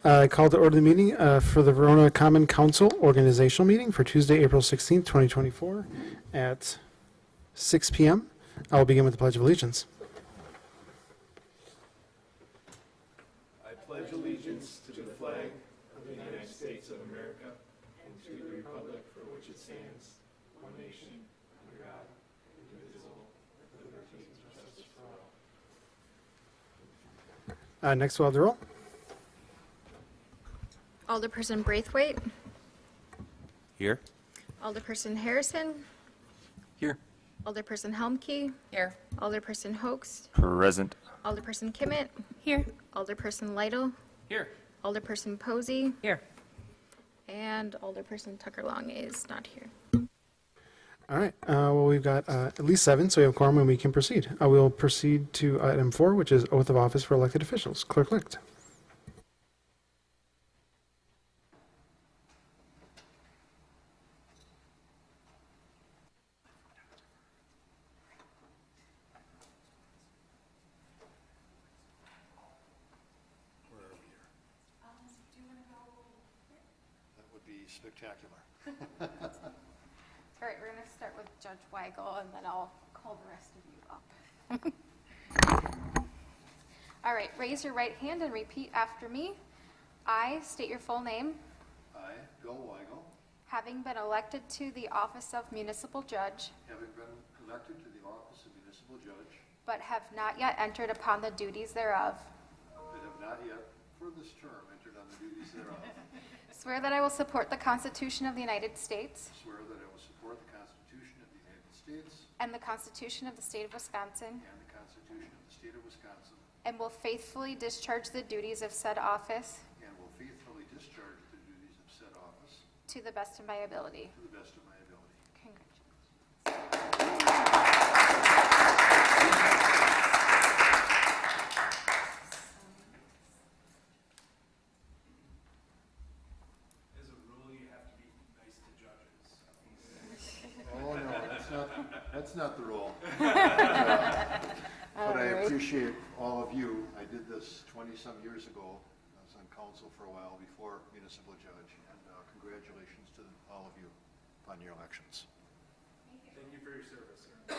I call to order the meeting for the Verona Common Council organizational meeting for Tuesday, April 16th, 2024 at 6 p.m. I will begin with the Pledge of Allegiance. I pledge allegiance to the flag of the United States of America and to the republic for which it stands, one nation, under God, indivisible, with liberty and justice for all. Next, we'll have the roll. Alderperson Braithwaite, Here. Alderperson Harrison, Here. Alderperson Helmke, Here. Alderperson Hoax, Present. Alderperson Kimmett, Here. Alderperson Lytle, Here. Alderperson Posey, Here. and Alderperson Tucker Long is not here. All right. Well, we've got at least 7, so we have quorum and we can proceed. I will proceed to item 4, which is oath of office for elected officials. Clerk Licht. That would be spectacular. All right, we're going to start with Judge Weigel, and then I'll call the rest of you up. All right, raise your right hand and repeat after me. I state your full name, I, Bill Weigel, having been elected to the office of municipal judge, having been elected to the office of municipal judge, but have not yet entered upon the duties thereof, but have not yet for this term entered on the duties thereof, swear that I will support the Constitution of the United States swear that I will support the Constitution of the United States and the Constitution of the State of Wisconsin, and the Constitution of the State of Wisconsin, and will faithfully discharge the duties of said office and will faithfully discharge the duties of said office to the best of my ability. to the best of my ability. Congratulations. As a rule, you have to be nice to judges. Oh, no, that's not the rule. But I appreciate all of you. I did this 20-some years ago. I was on council for a while before municipal judge, and congratulations to all of you on your elections. Thank you for your service, sir.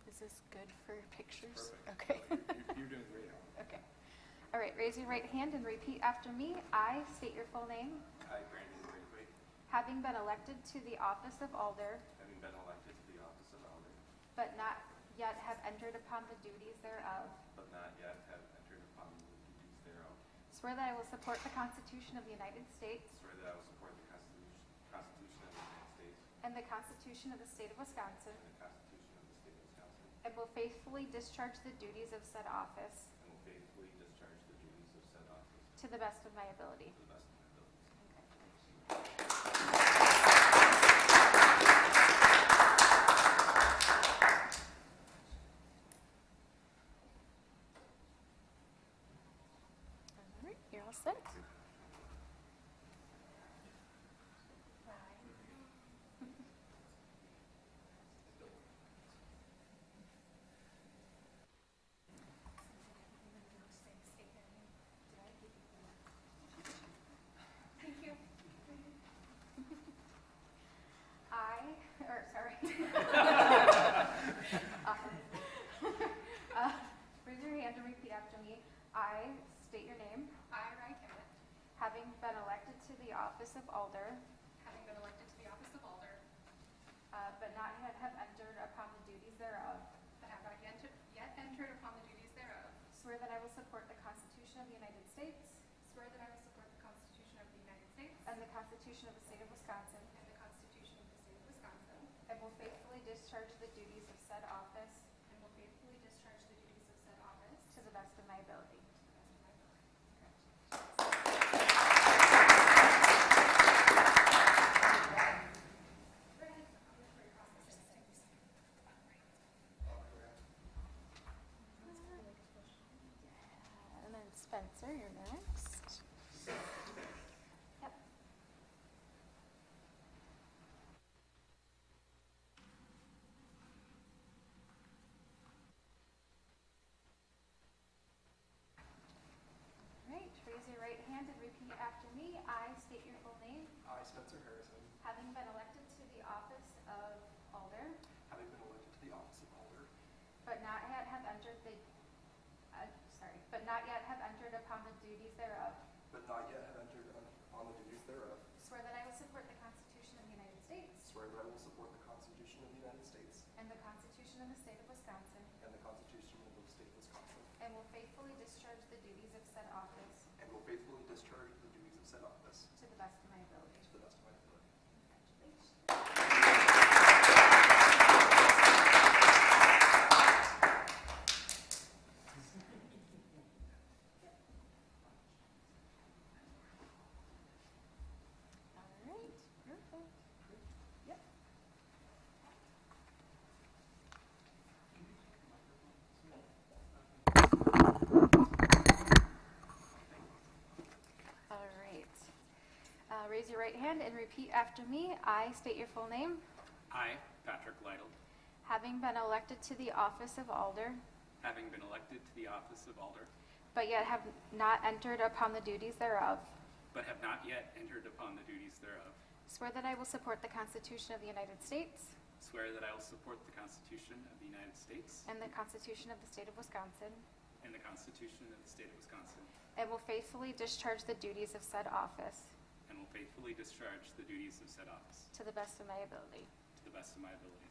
Is this good for pictures? Okay. You're doing great, Alan. Okay. All right, raise your right hand and repeat after me. I state your full name, I, Brandon Braithwaite, having been elected to the office of Alder, having been elected to the office of Elder, but not yet have entered upon the duties thereof, but not yet have entered upon the duties thereof, swear that I will support the Constitution of the United States swear that I will support the Constitution of the United States and the Constitution of the State of Wisconsin, and the Constitution of the State of Wisconsin, and will faithfully discharge the duties of said office and will faithfully discharge the duties of said office to the best of my ability. to the best of my abilities. Congratulations. All right, you're all set. Thank you. Raise your hand and repeat after me. I state your name. I, Ryan Kimmett. Having been elected to the office of Alder. Having been elected to the office of Alder. But not yet have entered upon the duties thereof. But have not yet entered upon the duties thereof. Swear that I will support the Constitution of the United States. Swear that I will support the Constitution of the United States. And the Constitution of the State of Wisconsin. And the Constitution of the State of Wisconsin. And will faithfully discharge the duties of said office. And will faithfully discharge the duties of said office. To the best of my ability. sir, you're next. Yep. All right, raise your right hand and repeat after me. I state your full name, I, Spencer Harrison, having been elected to the office of Alder, having been elected to the office of Alder, but not yet have entered but not yet have entered upon the duties thereof, but not yet have entered upon the duties thereof, swear that I will support the Constitution of the United States swear that I will support the Constitution of the United States and the Constitution of the State of Wisconsin, and the Constitution of the State of Wisconsin, and will faithfully discharge the duties of said office and will faithfully discharge the duties of said office to the best of my ability. to the best of my ability. Congratulations. All right, perfect. Yep. All right. Raise your right hand and repeat after me. I state your full name, I, Patrick Lytle, having been elected to the office of Alder, having been elected to the office of Alder, but yet have not entered upon the duties thereof, but have not yet entered upon the duties thereof, swear that I will support the Constitution of the United States swear that I will support the Constitution of the United States and the Constitution of the State of Wisconsin, and the Constitution of the State of Wisconsin, and will faithfully discharge the duties of said office and will faithfully discharge the duties of said office to the best of my ability. to the best of my ability.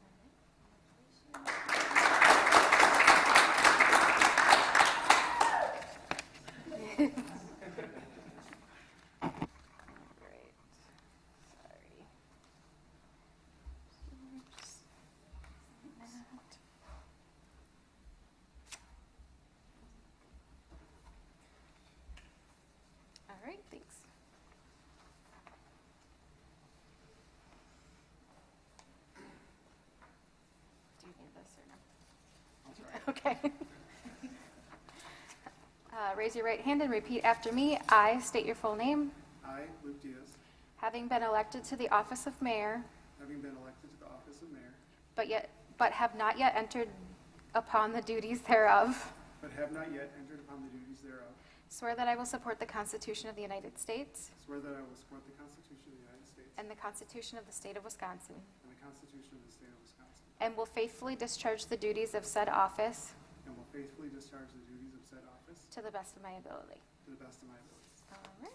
Great. Sorry. Oops. That. All right, thanks. Do you need this or no? Okay. Raise your right hand and repeat after me. I state your full name, I, Luke Diaz, having been elected to the office of mayor, having been elected to the office of mayor, but have not yet entered upon the duties thereof, but have not yet entered upon the duties thereof, swear that I will support the Constitution of the United States swear that I will support the Constitution of the United States and the Constitution of the State of Wisconsin, and the Constitution of the State of Wisconsin, and will faithfully discharge the duties of said office and will faithfully discharge the duties of said office to the best of my ability. to the best of my ability. All right.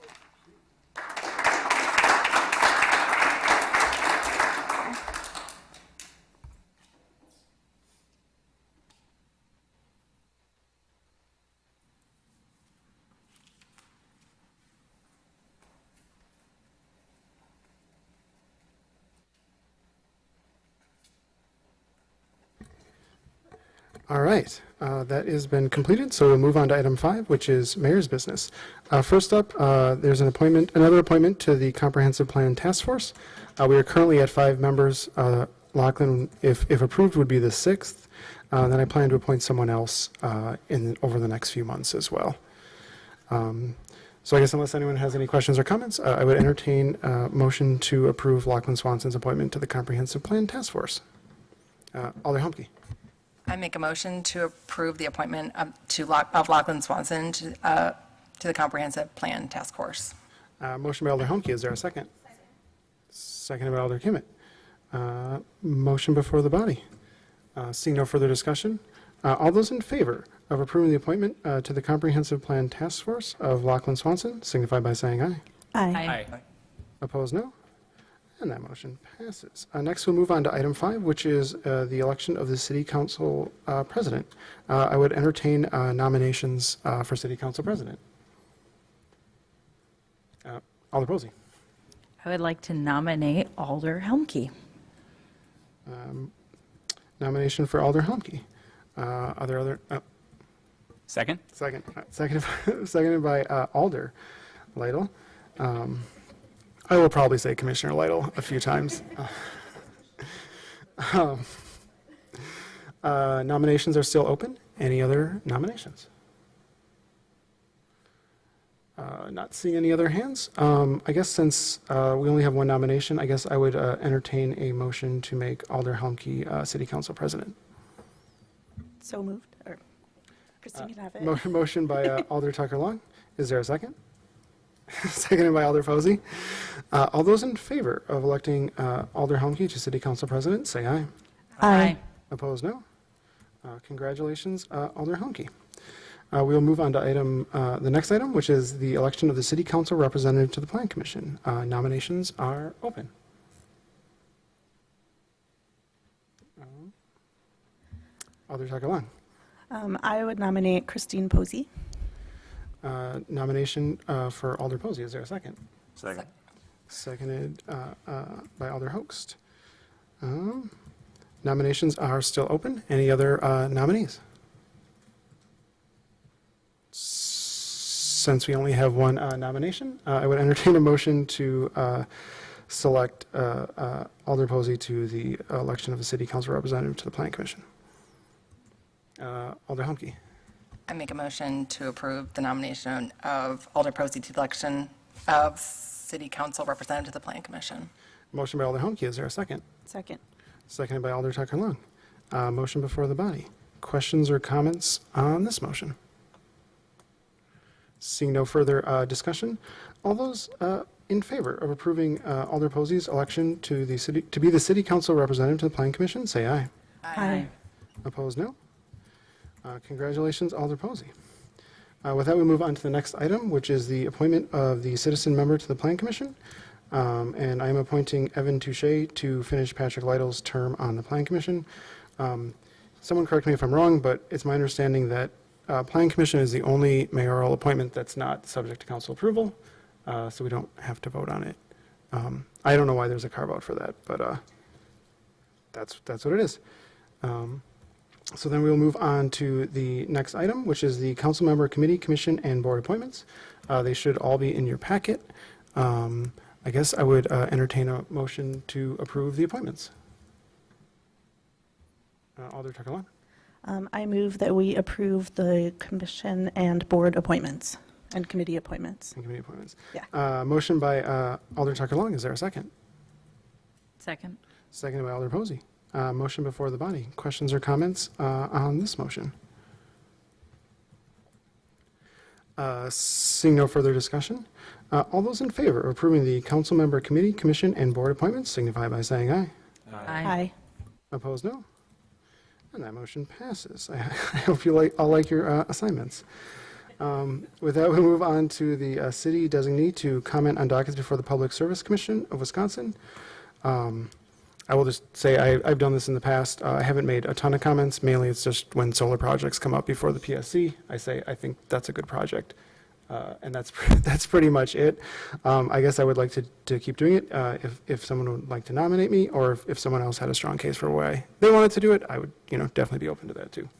All right, that has been completed, so we'll move on to item 5, which is mayor's business. First up, there's another appointment to the Comprehensive Plan Task Force. We are currently at 5 members. Lachlan, if approved, would be the 6th. Then I plan to appoint someone else over the next few months as well. So I guess unless anyone has any questions or comments, I would entertain a motion to approve Lachlan Swanson's appointment to the Comprehensive Plan Task Force. Alder Humke. I make a motion to approve the appointment of Lachlan Swanson to the Comprehensive Plan Task Force. Motion by Alder Humke. Is there a second? Seconded by Alder Kimmett. Motion before the body. Seeing no further discussion, all those in favor of approving the appointment to the Comprehensive Plan Task Force of Lachlan Swanson signify by saying aye. Aye. Opposed, no. And that motion passes. Next, we'll move on to item 5, which is the election of the City Council President. I would entertain nominations for City Council President. Alder Posey. I would like to nominate Alder Helmke. Nomination for Alder Humke. Are there other? Second? Seconded by Alder Lytle. I will probably say Commissioner Lytle a few times. Nominations are still open. Any other nominations? Not seeing any other hands. I guess since we only have one nomination, I guess I would entertain a motion to make Alder Helmke City Council President. So moved. Or Christine, you can have it. Motion by Alder Tucker Long. Is there a second? Seconded by Alder Posey. All those in favor of electing Alder Helmke to City Council President, say aye. Aye. Opposed, no. Congratulations, Alder Helmke. We'll move on to the next item, which is the election of the City Council representative to the Plan Commission. Nominations are open. Alder Tucker Long. I would nominate Christine Posey. Nomination for Alder Posey. Is there a second? Second. Seconded by Alder Hoxt. Nominations are still open. Any other nominees? Since we only have one nomination, I would entertain a motion to select Alder Posey to the election of a City Council representative to the Plan Commission. Alder Humke. I make a motion to approve the nomination of Alder Posey to the election of City Council representative to the Plan Commission. Motion by Alder Humke. Is there a second? Second. Seconded by Alder Tucker Long. Motion before the body. Questions or comments on this motion? Seeing no further discussion, all those in favor of approving Alder Posey's election to be the City Council representative to the Plan Commission, say aye. Aye. Opposed, no. Congratulations, Alder Posey. With that, we move on to the next item, which is the appointment of the citizen member to the Plan Commission. And I am appointing Evan Touche to finish Patrick Lytle's term on the Plan Commission. Someone correct me if I'm wrong, but it's my understanding that Plan Commission is the only mayoral appointment that's not subject to council approval, so we don't have to vote on it. I don't know why there's a carve-out for that, but that's what it is. So then we'll move on to the next item, which is the council member committee, commission, and board appointments. They should all be in your packet. I guess I would entertain a motion to approve the appointments. Alder Tucker Long. I move that we approve the commission and board appointments and committee appointments. And committee appointments. Yeah. Motion by Alder Tucker Long. Is there a second? Second. Seconded by Alder Posey. Motion before the body. Questions or comments on this motion? Seeing no further discussion, all those in favor of approving the council member committee, commission, and board appointments signify by saying aye. Aye. Opposed, no. And that motion passes. I hope you all like your assignments. With that, we'll move on to the city designee to comment on dockets before the Public Service Commission of Wisconsin. I will just say I've done this in the past. I haven't made a ton of comments. Mainly it's just when solar projects come up before the PSC, I say I think that's a good project. And that's pretty much it. I guess I would like to keep doing it if someone would like to nominate me, or if someone else had a strong case for why they wanted to do it, I would definitely be open to that too.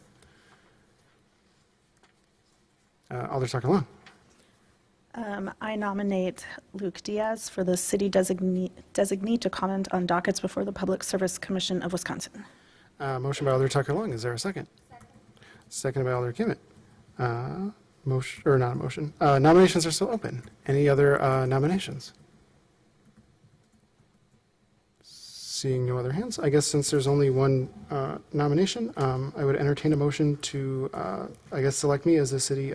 Alder Tucker Long. I nominate Luke Diaz for the city designee to comment on dockets before the Public Service Commission of Wisconsin. Motion by Alder Tucker Long. Is there a second? Seconded by Alder Kimmett. Motion, or not a motion. Nominations are still open. Any other nominations? Seeing no other hands, I guess since there's only one nomination, I would entertain a motion to, I guess, select me as the city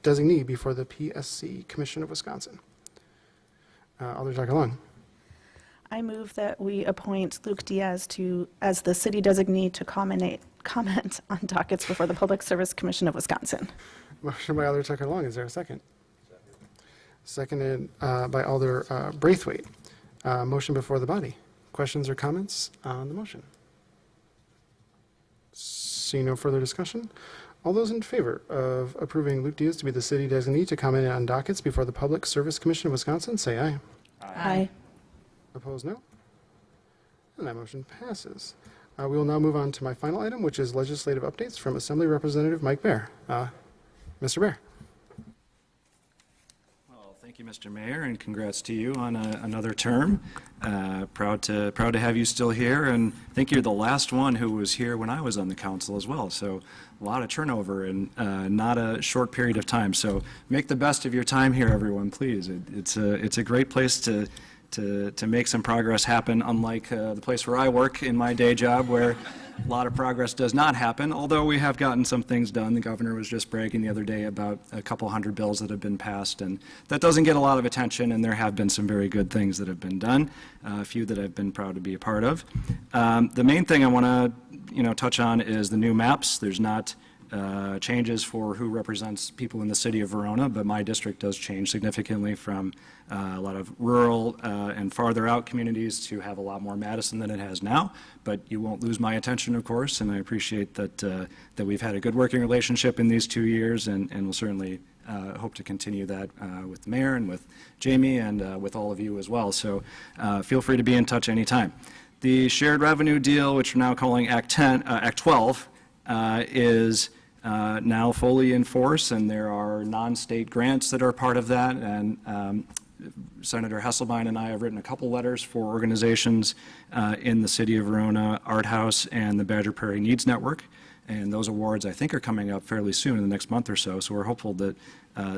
designee before the PSC Commission of Wisconsin. Alder Tucker Long. I move that we appoint Luke Diaz as the city designee to comment on dockets before the Public Service Commission of Wisconsin. Motion by Alder Tucker Long. Is there a second? Seconded by Alder Braithwaite. Motion before the body. Questions or comments on the motion? Seeing no further discussion, all those in favor of approving Luke Diaz to be the city designee to comment on dockets before the Public Service Commission of Wisconsin, say aye. Aye. Opposed, no? And that motion passes. We will now move on to my final item, which is legislative updates from Assembly Representative Mike Bear. Mr. Bear. Well, thank Thank you, Mr. Mayor, and congrats to you on another term. Proud to have you still here, and I think you're the last one who was here when I was on the council as well. So a lot of turnover in not a short period of time. So make the best of your time here, everyone, please. It's a great place to make some progress happen, unlike the place where I work in my day job, where a lot of progress does not happen, although we have gotten some things done. The governor was just bragging the other day about a couple hundred bills that have been passed, and that doesn't get a lot of attention, and there have been some very good things that have been done, a few that I've been proud to be a part of. The main thing I want to touch on is the new maps. There's not changes for who represents people in the city of Verona, but my district does change significantly from a lot of rural and farther out communities to have a lot more Madison than it has now. But you won't lose my attention, of course, and I appreciate that we've had a good working relationship in these 2 years, and we'll certainly hope to continue that with the mayor and with Jamie and with all of you as well. So feel free to be in touch anytime. The shared revenue deal, which we're now calling Act 12, is now fully in force, and there are non-state grants that are part of that. And Senator Hesselbein and I have written a couple letters for organizations in the city of Verona, Art House, and the Badger Prairie Needs Network. And those awards, I think, are coming up fairly soon in the next month or so. So we're hopeful that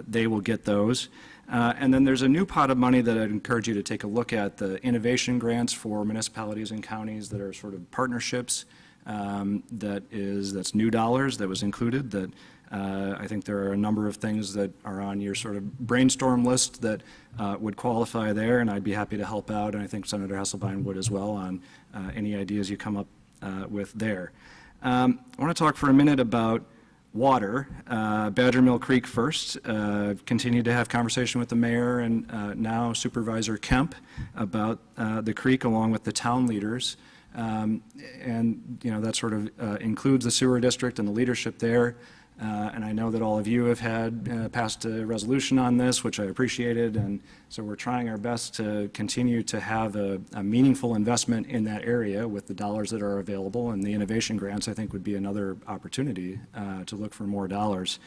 they will get those. And then there's a new pot of money that I'd encourage you to take a look at, the innovation grants for municipalities and counties that are sort of partnerships. That's new dollars that was included. That I think there are a number of things that are on your sort of brainstorm list that would qualify there, and I'd be happy to help out, and I think Senator Hesselbein would as well, on any ideas you come up with there. I want to talk for a minute about water. Badger Mill Creek first. Continued to have conversation with the mayor and now Supervisor Kemp about the creek, along with the town leaders. And that sort of includes the sewer district and the leadership there. And I know that all of you have had passed a resolution on this, which I appreciated. And so we're trying our best to continue to have a meaningful investment in that area with the dollars that are available. And the innovation grants, I think, would be another opportunity to look for more dollars.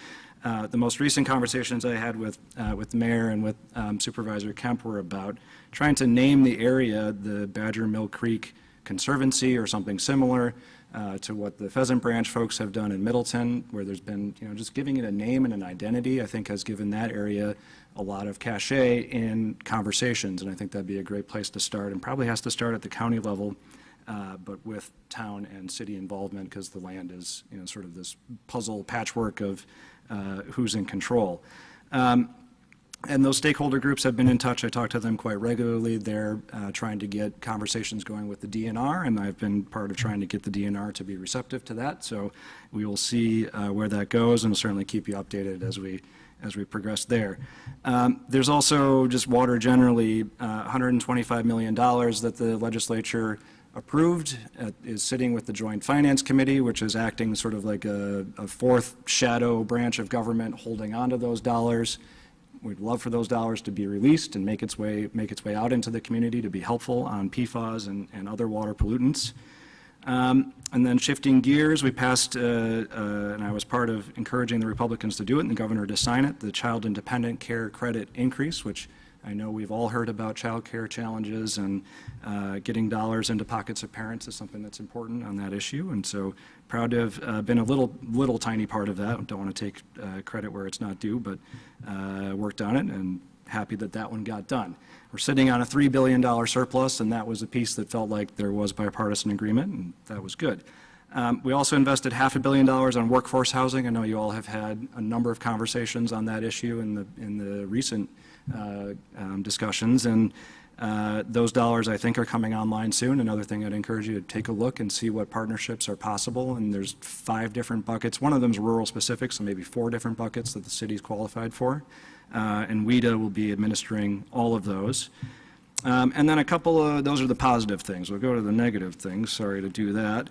The most recent conversations I had with the mayor and with Supervisor Kemp were about trying to name the area the Badger Mill Creek Conservancy or something similar to what the Pheasant Branch folks have done in Middleton, where there's been, just giving it a name and an identity, I think has given that area a lot of cachet in conversations, and I think that'd be a great place to start, and probably has to start at the county level, but with town and city involvement, because the land is, sort of this puzzle patchwork of who's in control. And those stakeholder groups have been in touch. I talk to them quite regularly. They're trying to get conversations going with the DNR, and I've been part of trying to get the DNR to be receptive to that. So we will see where that goes, and we'll certainly keep you updated as we progress there. There's also just water generally, $125 million that the legislature approved is sitting with the Joint Finance Committee, which is acting sort of like a fourth shadow branch of government holding on to those dollars. We'd love for those dollars to be released and make its way out into the community to be helpful on PFAS and other water pollutants. And then shifting gears, we passed, and I was part of encouraging the Republicans to do it and the governor to sign it, the Child Independent Care Credit Increase, which I know we've all heard about child care challenges, and getting dollars into pockets of parents is something that's important on that issue. And so proud to have been a little tiny part of that. Don't want to take credit where it's not due, but worked on it, and happy that that one got done. We're sitting on a $3 billion surplus, and that was a piece that felt like there was bipartisan agreement, and that was good. We also invested $500 million on workforce housing. I know you all have had a number of conversations on that issue in the recent discussions, and those dollars, I think, are coming online soon. Another thing, I'd encourage you to take a look and see what partnerships are possible, and there's 5 different buckets. One of them is rural specific, so maybe 4 different buckets that the city's qualified for, and WIDA will be administering all of those. And then a couple of, those are the positive things. We'll go to the negative things. Sorry to do that.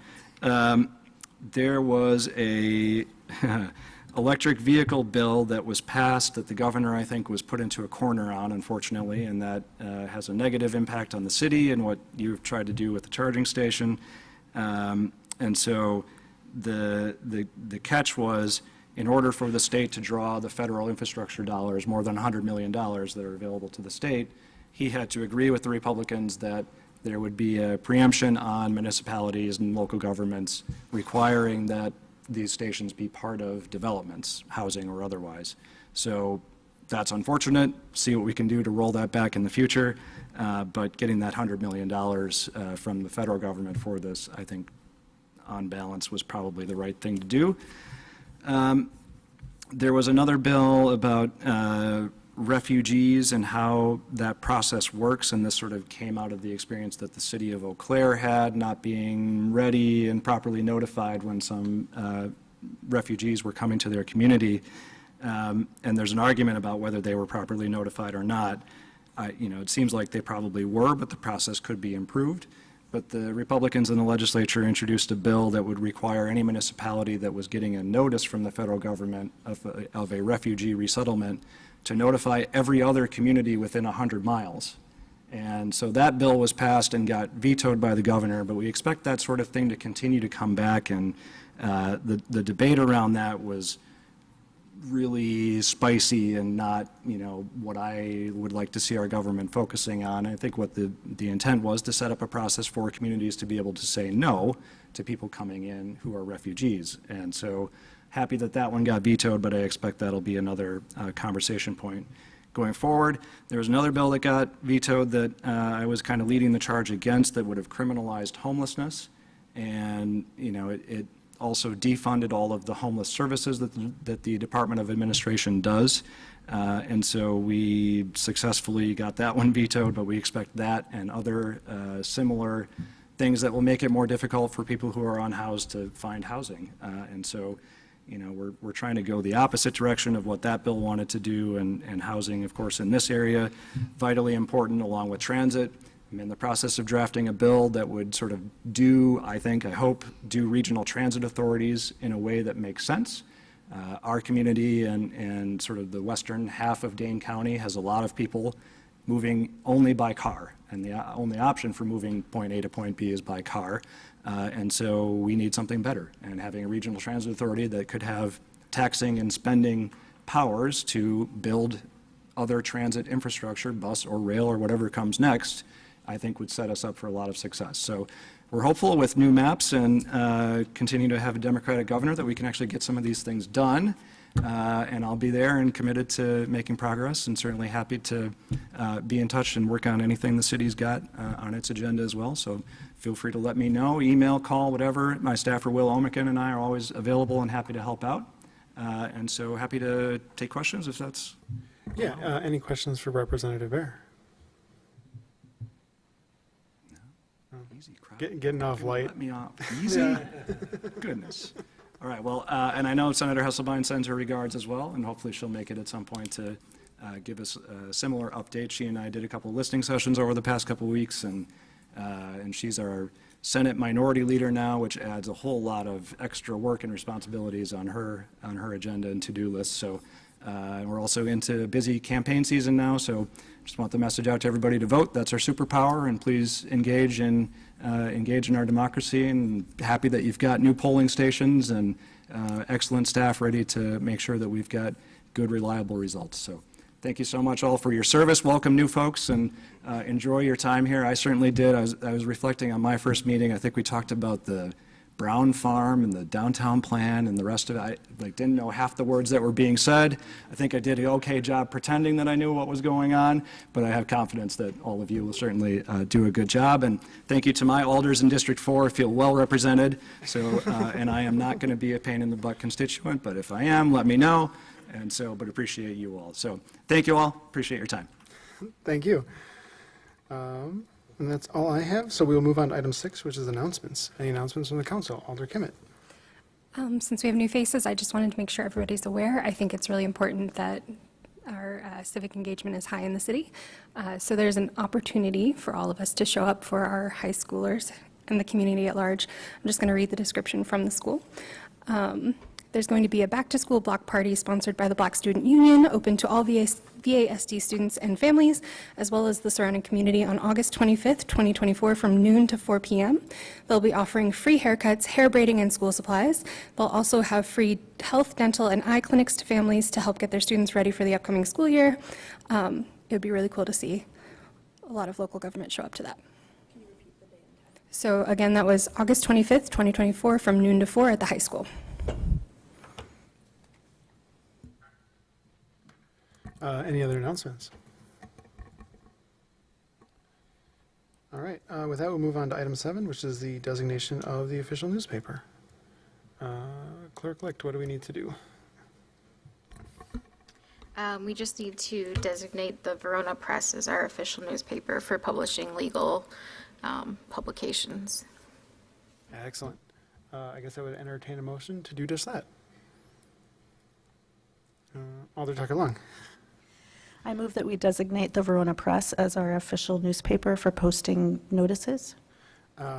There was a electric vehicle bill that was passed that the governor, I think, was put into a corner on, unfortunately, and that has a negative impact on the city and what you've tried to do with the charging station. And so the catch was, in order for the state to draw the federal infrastructure dollars, more than $100 million that are available to the state, he had to agree with the Republicans that there would be a preemption on municipalities and local governments requiring that these stations be part of developments, housing or otherwise. So that's unfortunate. See what we can do to roll that back in the future. But getting that $100 million from the federal government for this, I think, on balance, was probably the right thing to do. There was another bill about refugees and how that process works, and this sort of came out of the experience that the city of Eau Claire had, not being ready and properly notified when some refugees were coming to their community. And there's an argument about whether they were properly notified or not. It seems like they probably were, but the process could be improved. But the Republicans in the legislature introduced a bill that would require any municipality that was getting a notice from the federal government of a refugee resettlement to notify every other community within 100 miles. And so that bill was passed and got vetoed by the governor, but we expect that sort of thing to continue to come back. And the debate around that was really spicy and not, what I would like to see our government focusing on. I think what the intent was to set up a process for communities to be able to say no to people coming in who are refugees. And so happy that that one got vetoed, but I expect that'll be another conversation point going forward. There was another bill that got vetoed that I was kind of leading the charge against that would have criminalized homelessness. And, it also defunded all of the homeless services that the Department of Administration does. And so we successfully got that one vetoed, but we expect that and other similar things that will make it more difficult for people who are unhoused to find housing. And so, we're trying to go the opposite direction of what that bill wanted to do, and housing, of course, in this area, vitally important along with transit. I'm in the process of drafting a bill that would sort of I hope, do regional transit authorities in a way that makes sense. Our community and sort of the western half of Dane County has a lot of people moving only by car, and the only option for moving point A to point B is by car. And so we need something better, and having a regional transit authority that could have taxing and spending powers to build other transit infrastructure, bus or rail or whatever comes next, I think would set us up for a lot of success. So we're hopeful with new maps and continue to have a Democratic governor that we can actually get some of these things done. And I'll be there and committed to making progress, and certainly happy to be in touch and work on anything the city's got on its agenda as well. So feel free to let me know, email, call, whatever. My staffer, Will Omican, and I are always available and happy to help out. And so happy to take questions if that's... Yeah, any questions for Representative Bear? Easy crowd. Getting off light. Let me off. Easy? Goodness. All right, well, and I know Senator Hesselbein sends her regards as well, and hopefully she'll make it at some point to give us a similar update. She and I did a couple of listening sessions over the past couple of weeks, and she's our Senate Minority Leader now, which adds a whole lot of extra work and responsibilities on her agenda and to-do list. So we're also into busy campaign season now, so just want the message out to everybody to vote. That's our superpower, and please engage in our democracy, and happy that you've got new polling stations and excellent staff ready to make sure that we've got good, reliable results. So thank you so much all for your service. Welcome new folks, and enjoy your time here. I certainly did. I was reflecting on my first meeting. I think we talked about the Brown Farm and the downtown plan and the rest of it. I didn't know half the words that were being said. I think I did an okay job pretending that I knew what was going on, but I have confidence that all of you will certainly do a good job. And thank you to my alders in District 4. I feel well represented. So, and I am not going to be a pain in the butt constituent, but if I am, let me know. And so, but appreciate you all. So thank you all. Appreciate your time. Thank you. And that's all I have. So we will move on to item 6, which is announcements. Any announcements from the council? Alder Kimmett. Since we have new faces, I just wanted to make sure everybody's aware. I think it's really important that our civic engagement is high in the city. So there's an opportunity for all of us to show up for our high schoolers and the community at large. I'm just going to read the description from the school. There's going to be a back-to-school block party sponsored by the Black Student Union, open to all VASD students and families, as well as the surrounding community on August 25th, 2024, from noon to 4 p.m. They'll be offering free haircuts, hair braiding, and school supplies. They'll also have free health, dental, and eye clinics to families to help get their students ready for the upcoming school year. It would be really cool to see a lot of local government show up to that. So again, that was August 25th, 2024, from noon to 4 at the high school. Any other announcements? All right, with that, we'll move on to item 7, which is the designation of the official newspaper. Clerk-elect, what do we need to do? We just need to designate the Verona Press as our official newspaper for publishing legal publications. Excellent. I guess I would entertain a motion to do just that. Alder Tucker Long. I move that we designate the Verona Press as our official newspaper for posting notices.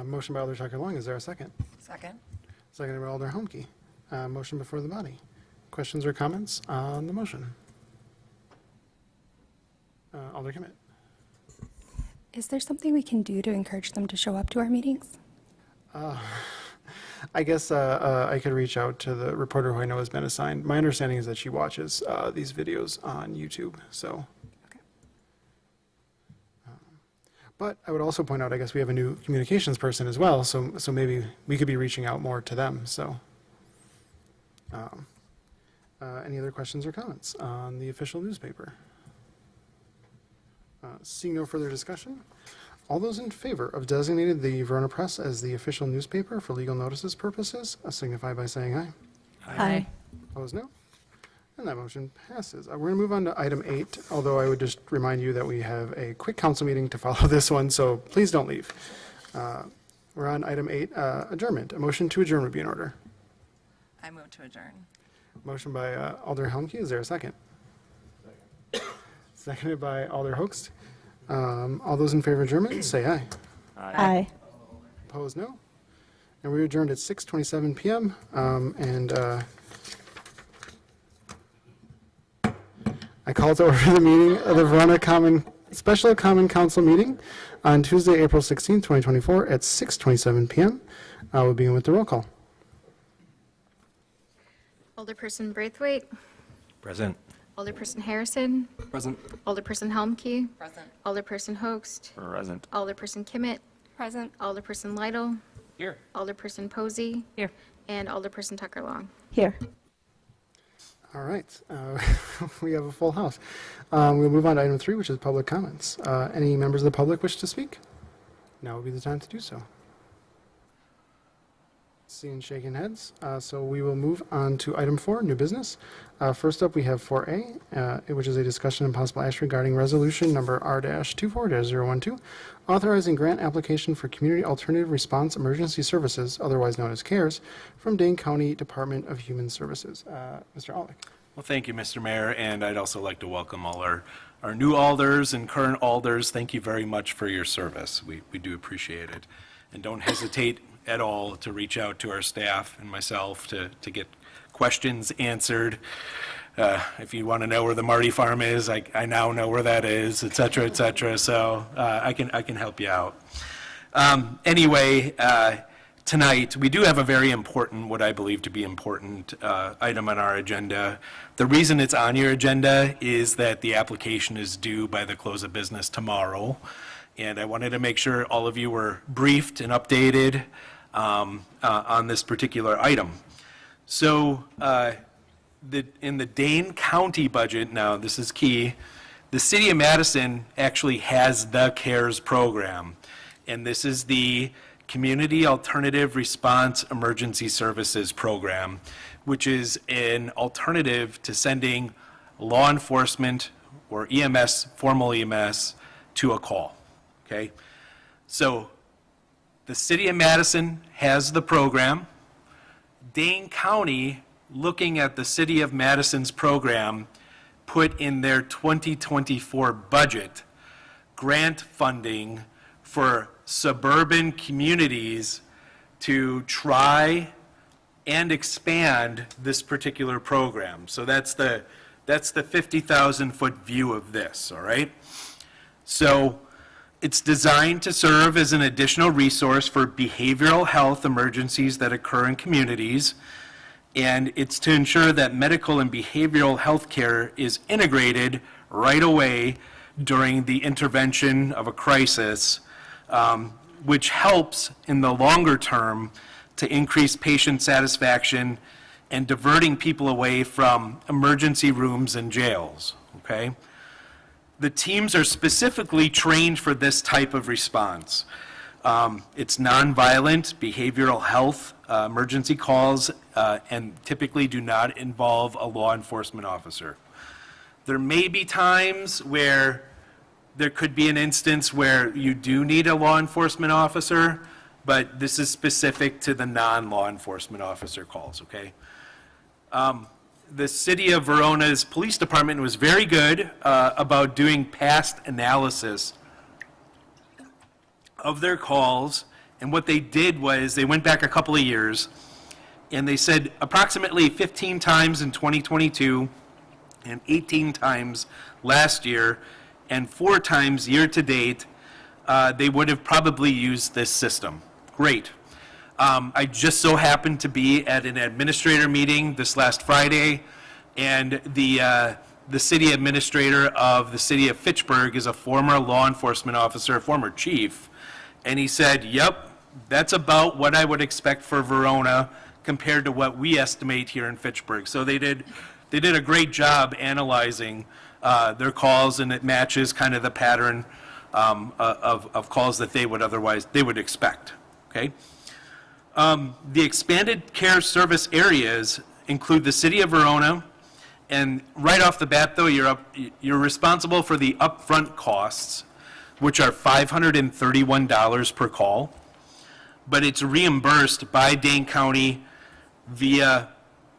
Motion by Alder Tucker Long. Is there a second? Second. Seconded by Alder Humke. Motion before the body. Questions or comments on the motion? Alder Kimmett. Is there something we can do to encourage them to show up to our meetings? I guess I could reach out to the reporter who I know has been assigned. My understanding is that she watches these videos on YouTube, so. Okay. But I would also point out, I guess we have a new communications person as well, so maybe we could be reaching out more to them, so. Any other questions or comments on the official newspaper? Seeing no further discussion, all those in favor of designating the Verona Press as the official newspaper for legal notices purposes, signify by saying aye. Aye. Opposed, no? And that motion passes. We're going to move on to item 8, although I would just remind you that we have a quick council meeting to follow this one, so please don't leave. We're on item 8, adjournment. A motion to adjourn would be in order. I move to adjourn. Motion by Alder Helmke. Is there a second? Seconded by Alder Hoaxed. All those in favor of adjournment, say aye. Aye. Opposed, no? And we adjourned at 6:27 p.m. I call to order the meeting of the Verona Special Common Council meeting on Tuesday, April 16, 2024 at 6:27 p.m. We'll begin with the roll call. Alderperson Braithwaite, Present. Alderperson Harrison, Present. Alderperson Helmke, Present. Alderperson Hoaxed, Present. Alderperson Kimmett, present, Alderperson Lytle, Here. Alderperson Posey, Here. and Alderperson Tucker Long. Here. All right, we have a full house. We'll move on to item 3, which is public comments. Any members of the public wish to speak? Now would be the time to do so. Seeing shaking heads, so we will move on to item 4, new business. First up, we have 4A, which is a discussion and possible action regarding resolution number R-24-012, authorizing grant application for Community Alternative Response Emergency Services, otherwise known as CARES, from Dane County Department of Human Services. Mr. Alec. Well, thank you, Mr. Mayor, and I'd also like to welcome all our new alders and current alders. Thank you very much for your service. We do appreciate it. And don't hesitate at all to reach out to our staff and myself to get questions answered. If you want to know where the Marty Farm is, I now know where that is, et cetera, so I can help you out. Anyway, tonight, we do have a very important, what I believe to be important, item on our agenda. The reason it's on your agenda is that the application is due by the close of business tomorrow. And I wanted to make sure all of you were briefed and updated on this particular item. So in the Dane County budget, now this is key, the City of Madison actually has the CARES program. And this is the Community Alternative Response Emergency Services Program, which is an alternative to sending law enforcement or EMS, formal EMS, to a call. Okay, so the City of Madison has the program. Dane County, looking at the City of Madison's program, put in their 2024 budget grant funding for suburban communities to try and expand this particular program. So that's the 50,000-foot view of this, all right? So it's designed to serve as an additional resource for behavioral health emergencies that occur in communities, and it's to ensure that medical and behavioral health care is integrated right away during the intervention of a crisis, which helps in the longer term to increase patient satisfaction and diverting people away from emergency rooms and jails, okay? The teams are specifically trained for this type of response. It's nonviolent behavioral health emergency calls and typically do not involve a law enforcement officer. There may be times where there could be an instance where you do need a law enforcement officer, but this is specific to the non-law enforcement officer calls, okay? The City of Verona's police department was very good about doing past analysis of their calls, and what they did was they went back a couple of years, and they said approximately 15 times in 2022, and 18 times last year, and 4 times year-to-date, they would have probably used this system. Great. I just so happened to be at an administrator meeting this last Friday, and the city administrator of the city of Fitchburg is a former law enforcement officer, former chief, and he said, yep, that's about what I would expect for Verona compared to what we estimate here in Fitchburg. So they did a great job analyzing their calls, and it matches kind of the pattern of calls that they would expect, okay? The expanded care service areas include the city of Verona, and right off the bat, though, you're responsible for the upfront costs, which are $531 per call, but it's reimbursed by Dane County via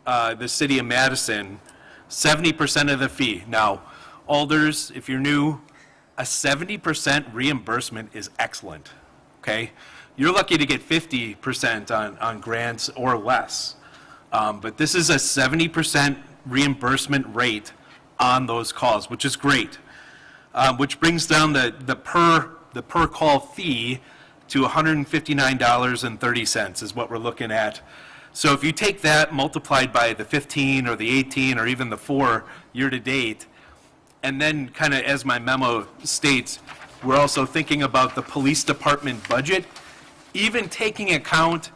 the city of Madison, 70% of the fee. Now, Alders, if you're new, a 70% reimbursement is excellent, okay? You're lucky to get 50% on grants or less. But this is a 70% reimbursement rate on those calls, which is great. Which brings down the per call fee to $159.30 is what we're looking at. So if you take that multiplied by the 15 or the 18 or even the 4 year to date, and then kind of as my memo states, we're also thinking about the police department budget, even taking account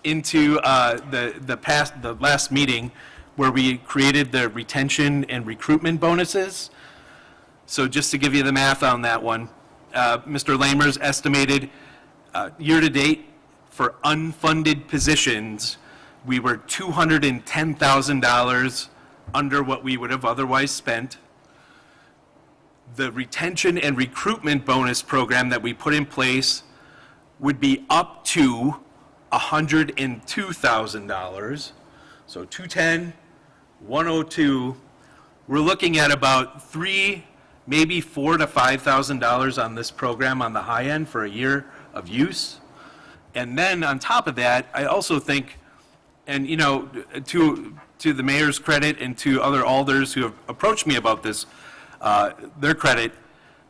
into the last meeting where we created the retention and recruitment bonuses. So just to give you the math on that one, Mr. Lamers estimated year-to-date for unfunded positions, we were $210,000 under what we would have otherwise spent. The retention and recruitment bonus program that we put in place would be up to $102,000. So 210, 102. We're looking at about maybe $4,000 to $5,000 on this program on the high end for a year of use. And then on top of that, I also think, and you know, to the mayor's credit and to other alders who have approached me about this, their credit,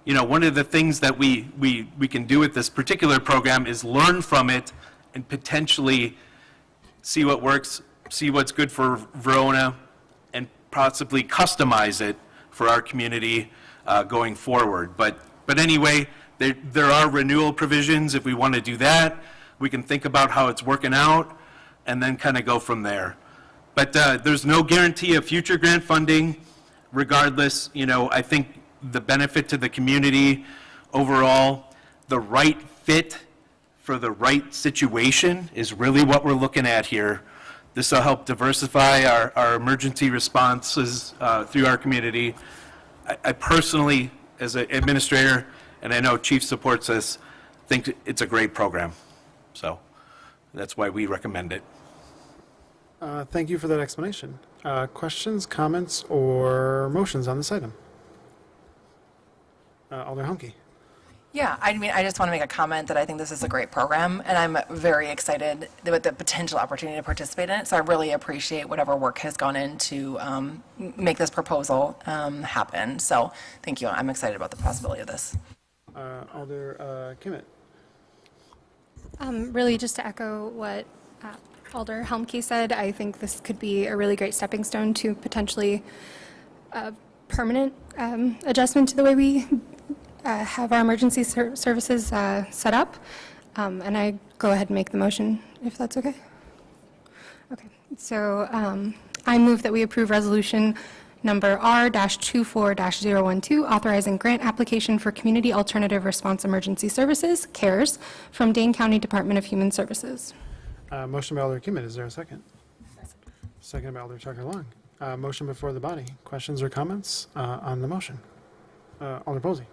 you know, one of the things that we can do with this particular program is learn from it and potentially see what works, see what's good for Verona, and possibly customize it for our community going forward. But anyway, there are renewal provisions. If we want to do that, we can think about how it's working out and then kind of go from there. But there's no guarantee of future grant funding. Regardless, you know, I think the benefit to the community overall, the right fit for the right situation is really what we're looking at here. This will help diversify our emergency responses through our community. I personally, as an administrator, and I know Chief supports this, think it's a great program. So that's why we recommend it. Thank you for that explanation. Questions, comments, or motions on this item? Alder Humke. Yeah, I mean, I just want to make a comment that I think this is a great program, and I'm very excited with the potential opportunity to participate in it. So I really appreciate whatever work has gone into make this proposal happen. So thank you. I'm excited about the possibility of this. Alder Kimmett. Really, just to echo what Alder Helmke said, I think this could be a really great stepping stone to potentially permanent adjustment to the way we have our emergency services set up. And I go ahead and make the motion, if that's okay. Okay, so I move that we approve resolution number R-24-012, authorizing grant application for Community Alternative Response Emergency Services, CARES, from Dane County Department of Human Services. Motion by Alder Kimmett. Is there a second? Second by Alder Tucker Long. Motion before the body. Questions or comments on the motion? Alder Posey.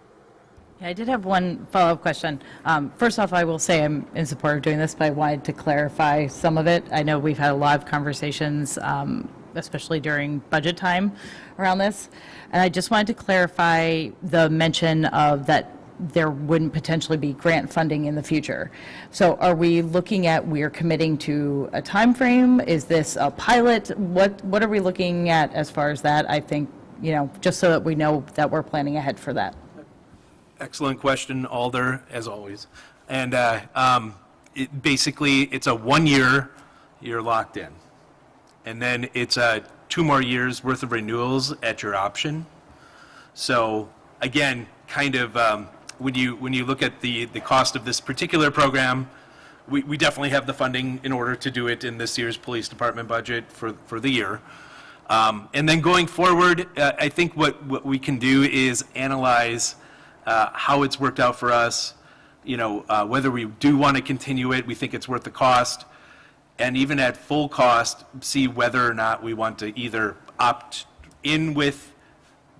I did have one follow-up question. First off, I will say I'm in support of doing this, but I wanted to clarify some of it. I know we've had a lot of conversations, especially during budget time around this. And I just wanted to clarify the mention of that there wouldn't potentially be grant funding in the future. So are we looking at, we're committing to a time frame? Is this a pilot? What are we looking at as far as that? I think, just so that we know that we're planning ahead for that. Excellent question, Alder, as always. And basically, it's a 1 year, you're locked in. And then it's 2 more years worth of renewals at your option. So again, kind of when you look at the cost of this particular program, we definitely have the funding in order to do it in this year's police department budget for the year. And then going forward, I think what we can do is analyze how it's worked out for us, whether we do want to continue it, we think it's worth the cost, and even at full cost, see whether or not we want to either opt in with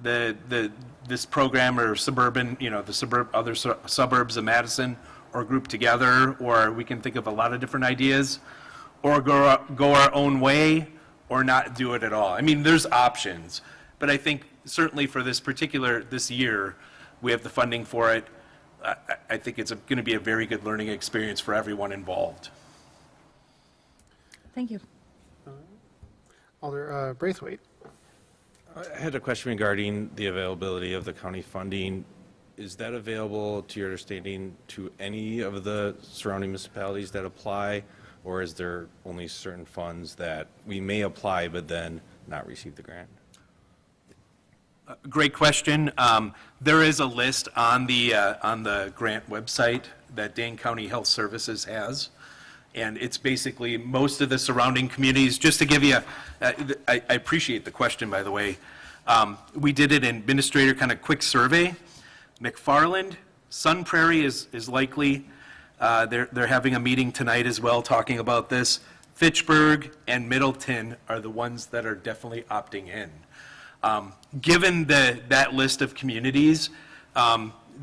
this program or suburban, other suburbs of Madison, or group together, or we can think of a lot of different ideas, or go our own way, or not do it at all. I mean, there's options, but I think certainly for this year, we have the funding for it. I think it's going to be a very good learning experience for everyone involved. Thank you. Alder Braithwaite. I had a question regarding the availability of the county funding. Is that available, to your understanding, to any of the surrounding municipalities that apply, or is there only certain funds that we may apply but then not receive the grant? Great question. There is a list on the grant website that Dane County Health Services has, and it's basically most of the surrounding communities. Just to give you, I appreciate the question, by the way. We did an administrator kind of quick survey. McFarland, Sun Prairie is likely. They're having a meeting tonight as well talking about this. Fitchburg and Middleton are the ones that are definitely opting in. Given that list of communities,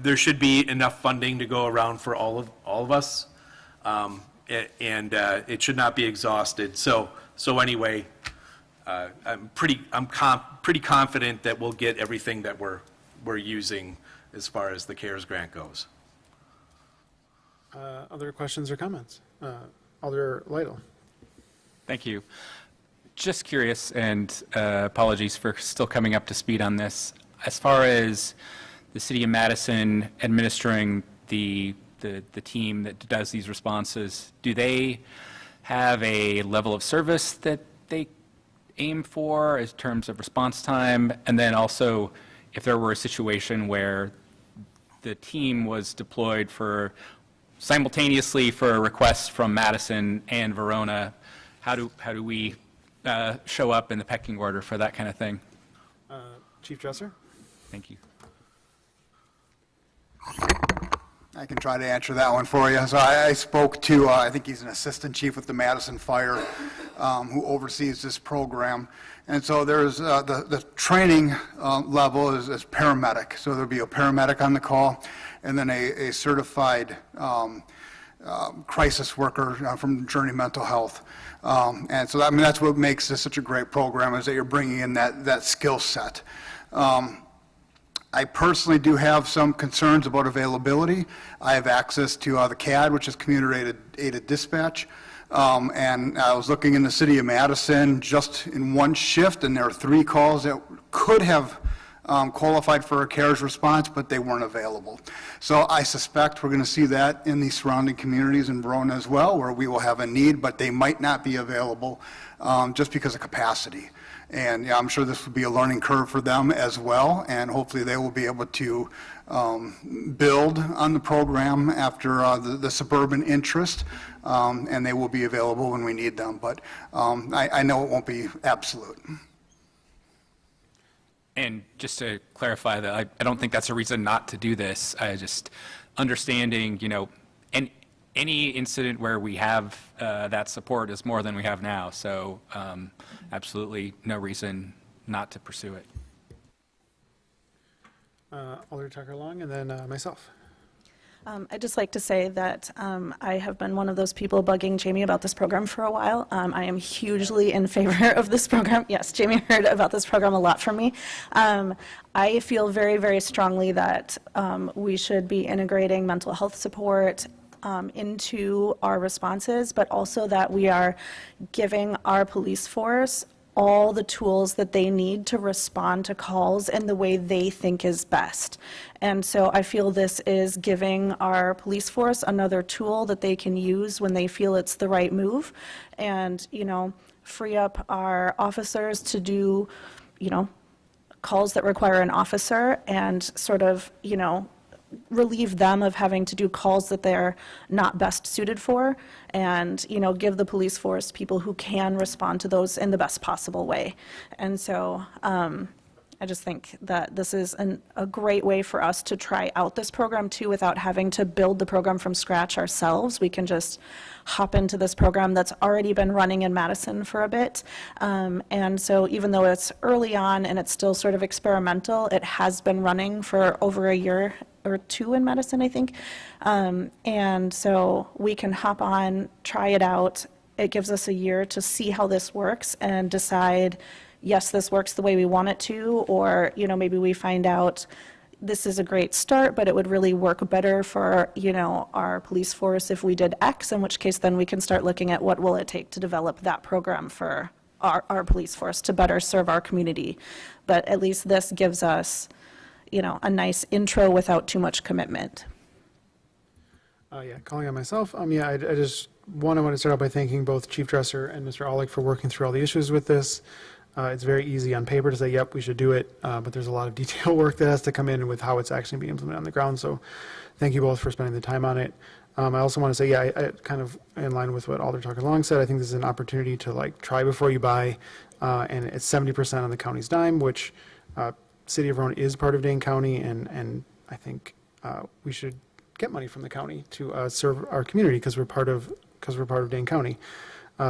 there should be enough funding to go around for all of us, and it should not be exhausted. So anyway, I'm pretty confident that we'll get everything that we're using as far as the CARES grant goes. Other questions or comments? Alder Lytle. Thank you. Just curious, and apologies for still coming up to speed on this. As far as the City of Madison administering the team that does these responses, do they have a level of service that they aim for in terms of response time? And then also, if there were a situation where the team was deployed simultaneously for requests from Madison and Verona, how do we show up in the pecking order for that kind of thing? Chief Dresser. Thank you. I can try to answer that one for you. So I spoke to, I think he's an assistant chief with the Madison Fire, who oversees this program. And so there's the training level is paramedic. So there'll be a paramedic on the call, and then a certified crisis worker from Journey Mental Health. And so that's what makes this such a great program, is that you're bringing in that skill set. I personally do have some concerns about availability. I have access to the CAD, which is Commuter-Aided Dispatch, and I was looking in the city of Madison just in one shift, and there are 3 calls that could have qualified for a CARES response, but they weren't available. So I suspect we're going to see that in the surrounding communities in Verona as well, where we will have a need, but they might not be available just because of capacity. And yeah, I'm sure this will be a learning curve for them as well, and hopefully they will be able to build on the program after the suburban interest, and they will be available when we need them. But I know it won't be absolute. And just to clarify that, I don't think that's a reason not to do this. I just understanding, any incident where we have that support is more than we have now. So absolutely no reason not to pursue it. Alder Tucker Long, and then myself. I'd just like to say that I have been one of those people bugging Jamie about this program for a while. I am hugely in favor of this program. Yes, Jamie heard about this program a lot from me. I feel very, very strongly that we should be integrating mental health support into our responses, but also that we are giving our police force all the tools that they need to respond to calls in the way they think is best. And so I feel this is giving our police force another tool that they can use when they feel it's the right move, and, free up our officers to do, calls that require an officer, and sort of, relieve them of having to do calls that they're not best suited for, and give the police force people who can respond to those in the best possible way. And so I just think that this is a great way for us to try out this program too, without having to build the program from scratch ourselves. We can just hop into this program that's already been running in Madison for a bit. And so even though it's early on and it's still sort of experimental, it has been running for over a year or 2 in Madison, I think. And so we can hop on, try it out. It gives us a year to see how this works and decide, yes, this works the way we want it to, or, maybe we find out this is a great start, but it would really work better for, our police force if we did X, in which case then we can start looking at what will it take to develop that program for our police force to better serve our community. But at least this gives us, a nice intro without too much commitment. Calling on myself. I just, I want to start out by thanking both Chief Dresser and Mr. Aulick for working through all the issues with this. It's very easy on paper to say, yep, we should do it, but there's a lot of detail work that has to come in with how it's actually being implemented on the ground. So thank you both for spending the time on it. I also want to say, I kind of in line with what Alder Tucker Long said, I think this is an opportunity to try before you buy, and it's 70% on the county's dime, which City of Verona is part of Dane County, and I think we should get money from the county to serve our community because we're part of Dane County.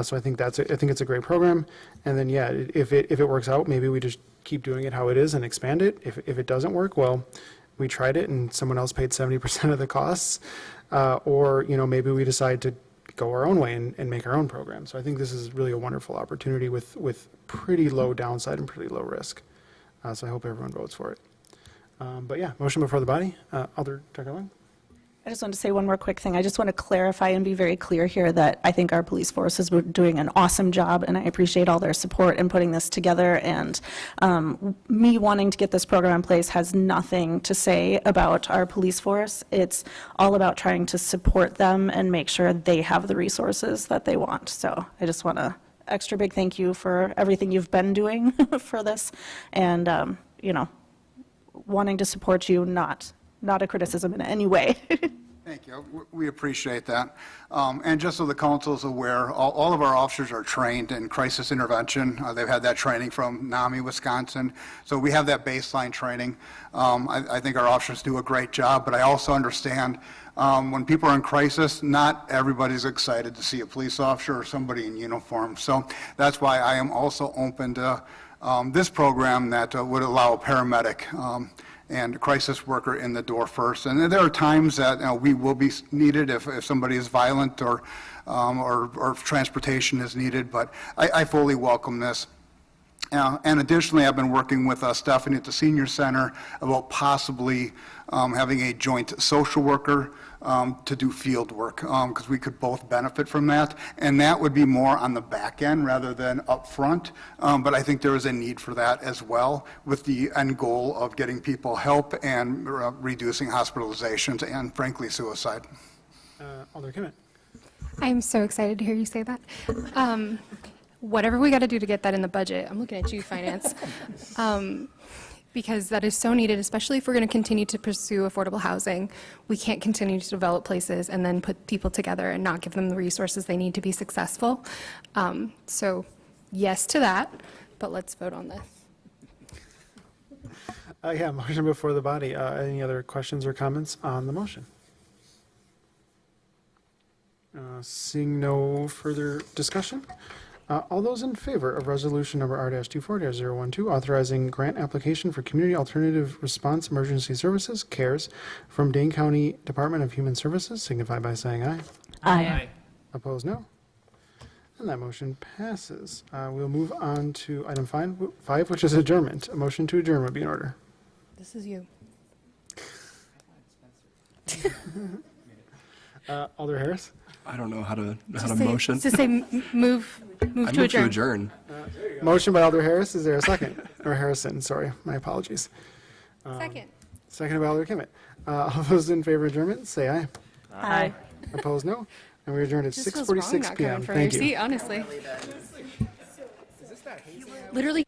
So I think it's a great program. And then if it works out, maybe we just keep doing it how it is and expand it. If it doesn't work, well, we tried it and someone else paid 70% of the costs, or maybe we decide to go our own way and make our own program. So I think this is really a wonderful opportunity with pretty low downside and pretty low risk. So I hope everyone votes for it. Motion before the body. Alder Tucker Long. I just want to say one more quick thing. I just want to clarify and be very clear here that I think our police force is doing an awesome job, and I appreciate all their support in putting this together. And me wanting to get this program in place has nothing to say about our police force. It's all about trying to support them and make sure they have the resources that they want. So I just want to extra big thank you for everything you've been doing for this, and wanting to support you, not a criticism in any way. Thank you. We appreciate that. And just so the council is aware, all of our officers are trained in crisis intervention. They've had that training from NAMI, Wisconsin. So we have that baseline training. I think our officers do a great job, but I also understand when people are in crisis, not everybody's excited to see a police officer or somebody in uniform. So that's why I am also open to this program that would allow a paramedic and a crisis worker in the door first. And there are times that we will be needed if somebody is violent or if transportation is needed, but I fully welcome this. And additionally, I've been working with Stephanie at the Senior Center about possibly having a joint social worker to do field work, because we could both benefit from that. And that would be more on the back end rather than up front. But I think there is a need for that as well, with the end goal of getting people help and reducing hospitalizations and frankly suicide. Alder Kimmett. I'm so excited to hear you say that. Whatever we got to do to get that in the budget, I'm looking at you, Finance, because that is so needed, especially if we're going to continue to pursue affordable housing. We can't continue to develop places and then put people together and not give them the resources they need to be successful. So yes to that, but let's vote on this. Yeah, motion before the body. Any other questions or comments on the motion? Seeing no further discussion, all those in favor of resolution number R-24-012, authorizing grant application for Community Alternative Response Emergency Services, CARES, from Dane County Department of Human Services, signify by saying aye. Aye. Opposed, no. And that motion passes. We'll move on to item 5, which is adjournment. A motion to adjourn would be in order. This is you. Alder Harris? I don't know how to Just say move to adjourn. Motion by Alder Harris. Is there a second? Or Harrison, sorry. My apologies. Second. Second by Alder Kimmett. All those in favor of adjournment, say aye. Aye. Opposed, no. And we adjourn at Just feels wrong 6:46 not PM. coming from Thank your you. seat, honestly. Literally